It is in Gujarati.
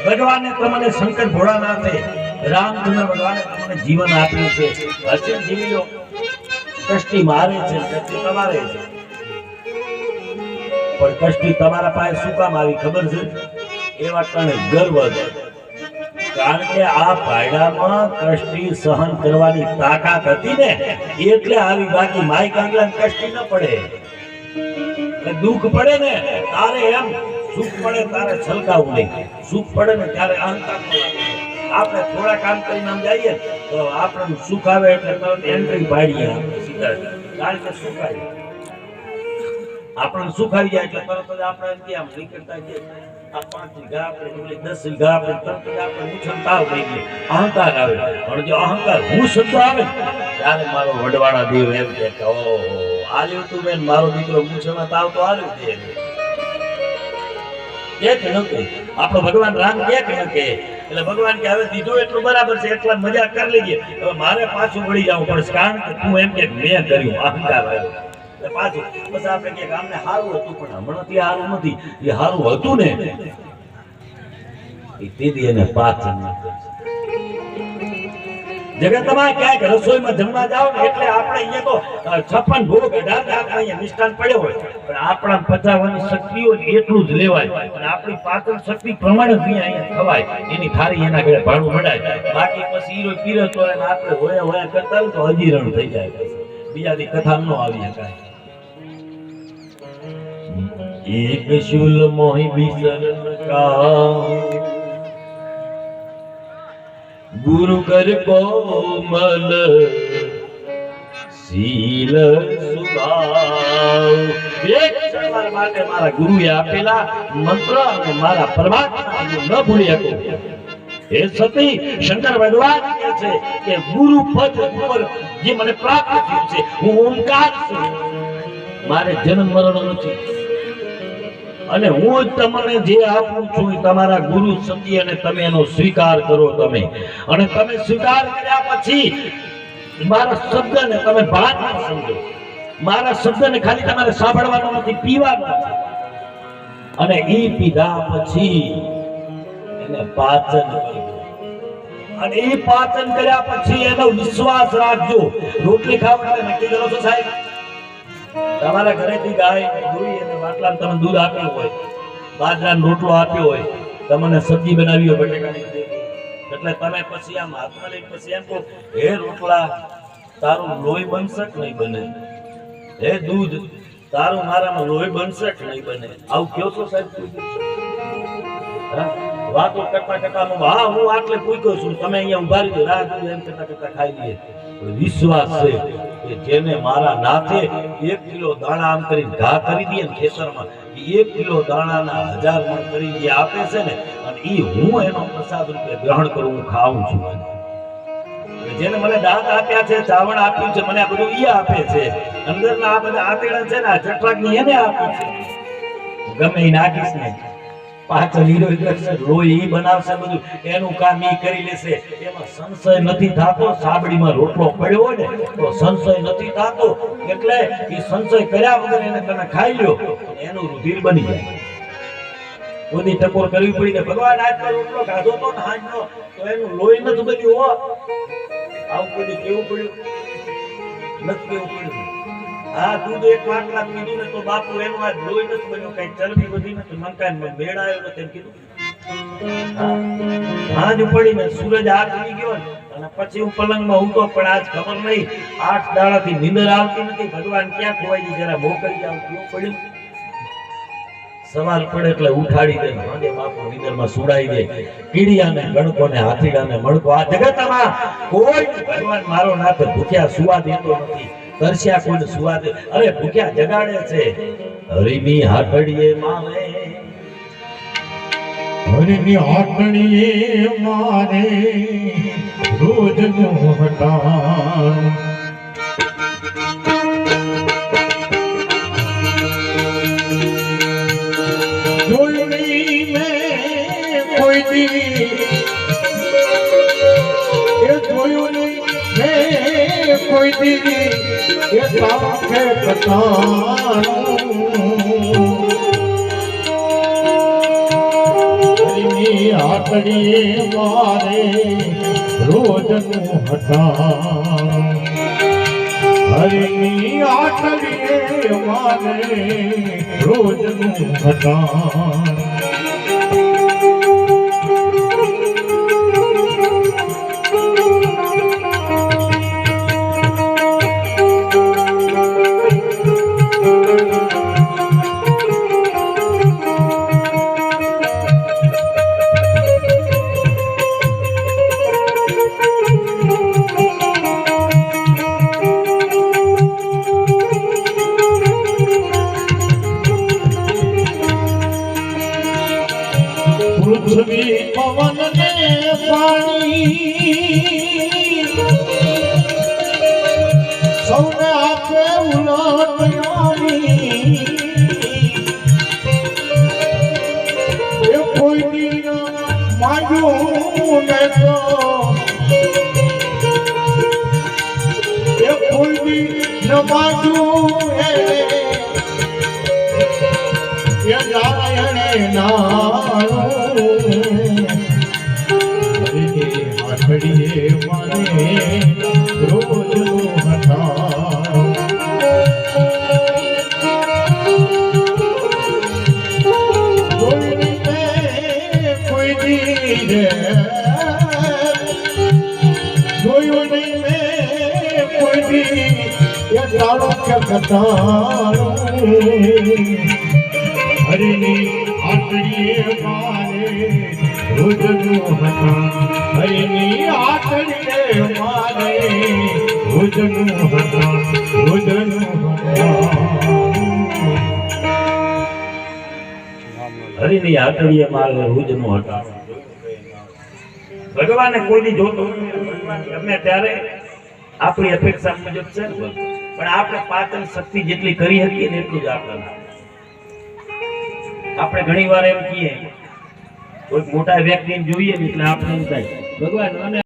ભગવાને તમને શંકર ભોળાનાથે રામચંદ્ર ભગવાને તમને જીવન આપ્યું છે. હશે જીવી લો. કષ્ટી મારે છે, કષ્ટી તમારે છે, પણ કષ્ટી તમારા પાસે શું કામ આવી ખબર છે? એવા તને ગર્વ છે, કારણ કે આ પાયડામાં કષ્ટી સહન કરવાની તાકાત હતી ને એટલે આવી. બાકી માય કાંગલાને કષ્ટી ન પડે, દુઃખ પડે ને તારે એમ સુખ પડે તારે છલકાવું નહીં. સુખ પડે ને ત્યારે અહંકાર આપણે થોડા કામ કરીને આમ જઈએ તો આપણને સુખ આવે એટલે તરત એન્ટ્રી પાડીએ સીધા, કારણ કે સુખ આવે આપણને સુખ આવી જાય એટલે તરત જ આપણે એમ કે આમ નીકળતા જઈએ. આ 5 વીઘા આપણે 10 વીઘા આપણે તરત જ આપણે મૂછન તાવ થઈ ગઈ, અહંકાર આવે. પણ જો અહંકાર હું શબ્દ આવે ત્યારે મારો વડવાળા દેવ એમ કે ઓહો આલ્યું તું બેન મારો દીકરો મૂછનમાં તાવ તો આલ્યું છે. એક નકે આપણો ભગવાન રામ એક નકે એટલે ભગવાન કે હવે દીધું એટલું બરાબર છે, એટલા મજા કરી લેજે. હવે મારે પાછું વળી જવું પડશે, કારણ કે તું એમ કે મેં કર્યું, અહંકાર આવ્યો એટલે પાછું. બસ આપણે કે ગામને સારું હતું પણ હમણાં થી સારું નથી. એ સારું હતું ને એ દીદી એને પાછળ જગતમાં ક્યાંક રસોઈમાં જમવા જાવ ને એટલે આપણે અહીંયા તો 56 ભોગ 18 અહીંયા મિષ્ટાન પડ્યો હોય, પણ આપણા પચાવવાની શક્તિઓ એટલું જ લેવાય અને આપણી પાચન શક્તિ પ્રમાણે જ અહીંયા ખવાય. એની થાળી એના ઘરે ભાડું મડાય. બાકી પછી હીરો પીરસ હોય ને આપણે હોયા હોયા કરતા હોય તો અજીરણ થઈ જાય, બીજાની કથા ન આવી શકાય. એક શુલ મોહી બિસરન કા ગુરુ કર કોમલ શીલ સુભાવ. એક ક્ષણ માટે મારા ગુરુએ આપેલા મંત્ર અને મારા પરમાત્મા ન ભૂલી શકો. હે સતી શંકર ભગવાન કહે છે કે ગુરુ પદ ઉપર જે મને પ્રાપ્ત થયું છે, હું ઓમકાર છું, મારે જન્મ મરણ નથી. અને હું તમને જે આપું છું તમારા ગુરુ સમજી અને તમે એનો સ્વીકાર કરો. તમે અને તમે સ્વીકાર કર્યા પછી મારા શબ્દને તમે ભાનમાં સમજો. મારા શબ્દને ખાલી તમારે સાંભળવાનો નથી, પીવાનો છે. અને એ પીધા પછી એને પાચન કરજો. અને એ પાચન કર્યા પછી એનો વિશ્વાસ રાખજો. રોટલી ખાવા એટલે નક્કી કરો છો સાહેબ, તમારા ઘરેથી ગાય દોઈ અને માટલામાં તમે દૂધ આપ્યું હોય, બાજરાનો રોટલો આપ્યો હોય, તમને સબ્જી બનાવી હોય બટેકાની, એટલે તમે પછી આમ હાથમાં લઈ પછી એમ કહો હે રોટલા તારું લોહી બનશે કે નહીં બને? હે દૂધ તારું મારામાં લોહી બનશે કે નહીં બને? આવું કયો છો સાહેબ? વાતો કરતા કરતા હા હું આટલે પૂછ્યો છું, તમે અહીંયા ઉભા રહી રાહ જોઈ એમ કરતા કરતા ખાઈ લઈએ. વિશ્વાસ છે કે જેને મારા નાથે 1 કિલો દાણા આમ કરીને ઘા કરી દે ને ખેતરમાં, 1 કિલો દાણાના 1000 મણ કરી જે આપે છે ને, અને એ હું એનો પ્રસાદ રૂપે ગ્રહણ કરું, હું ખાઉં છું. જેને મને દાંત આપ્યા છે, ચાવણ આપ્યું છે, મને આ બધું ઈ આપે છે. અંદરના આ બધા આતેડા છે ને આ ચટરાગની એને આપ્યું છે. ગમે એ નાખીશ ને પાછળ હીરો લોહી બનાવશે, બધું એનું કામ ઈ કરી લેશે. એમાં સંશય નથી થતો. સાબડીમાં રોટલો પડ્યો હોય ને તો સંશય નથી થતો, એટલે એ સંશય કર્યા વગર એને તમે ખાઈ લ્યો, એનું રુધિર બની જાય. બધી ટકોર કરવી પડી કે ભગવાન આજનો રોટલો ખાધો તો ને આજનો તો એનું લોહી નથી બન્યું હો. આવું કોઈ કેવું પડ્યું નથી, કેવું પડ્યું. હા દૂધ 1 માટલા પીધું ને તો બાપુ એનું આજ લોહી નથી બન્યું, કઈ ચરબી બધી નથી, મંકાન મેળ આવ્યો નથી એમ કીધું. હાજ પડીને સૂરજ આથમી ગયો ને અને પછી હું પલંગમાં ઊંઘતો, પણ આજ ખબર નહીં 8 દાડાથી નીંદર આવતી નથી. ભગવાન ક્યાં ખોવાઈ ગઈ, જરા મોકલી જાવ. કેવું પડ્યું? સવાર પડે એટલે ઉઠાડી દે, માને બાપુ નીંદરમાં સુડાઈ દે. કીડિયાને ગણકોને હાથીડાને મણકો, આ જગતમાં કોઈ ભગવાન મારો નાથ ભૂખ્યા સુવા દેતો નથી, તરસ્યા કોઈને સુવા દે. અરે ભૂખ્યા જગાડે છે. હરિની હાટડીએ મારે, હરિની હાટડીએ મારે રોજ નું હટાણ. જોઈ મેં કોઈ દી એ જોયું નહીં કોઈ દી એ તાકે કટાણું. હરિની હરિની આતડીએ મારે રોજનું હટાણ હરિની આતડીએ મારે રોજનું હટાણ પૃથ્વી પવન ને પાણી સૌને આપે ઉલટયાની એ કોઈ દિન માંગ્યું ને તો એ કોઈ દિન માંગ્યું એ નારાયણે નાણું હરિની આઠડીએ મારે રોજનું હટાણ જોઈને કોઈ દી રે જોયું નહીં મેં કોઈ દી એ જાણો કે કટાણું હરિની આટડીએ મારે રોજનું હટાણ હરિની આટડીએ મારે રોજનું હટાણ રોજનું હરિની આતડીએ મારે રોજનું હટાણ. ભગવાને કોઈની જોતો નથી. ભગવાન ગમે ત્યારે આપણી અપેક્ષા મુજબ છે ને, પણ આપણે પાચન શક્તિ જેટલી કરી શકીએ ને એટલું જ આપણે ઘણી વાર એમ કહીએ કોઈ મોટા વ્યક્તિને જોઈએ ને એટલે આપણે એમ થાય ભગવાન મને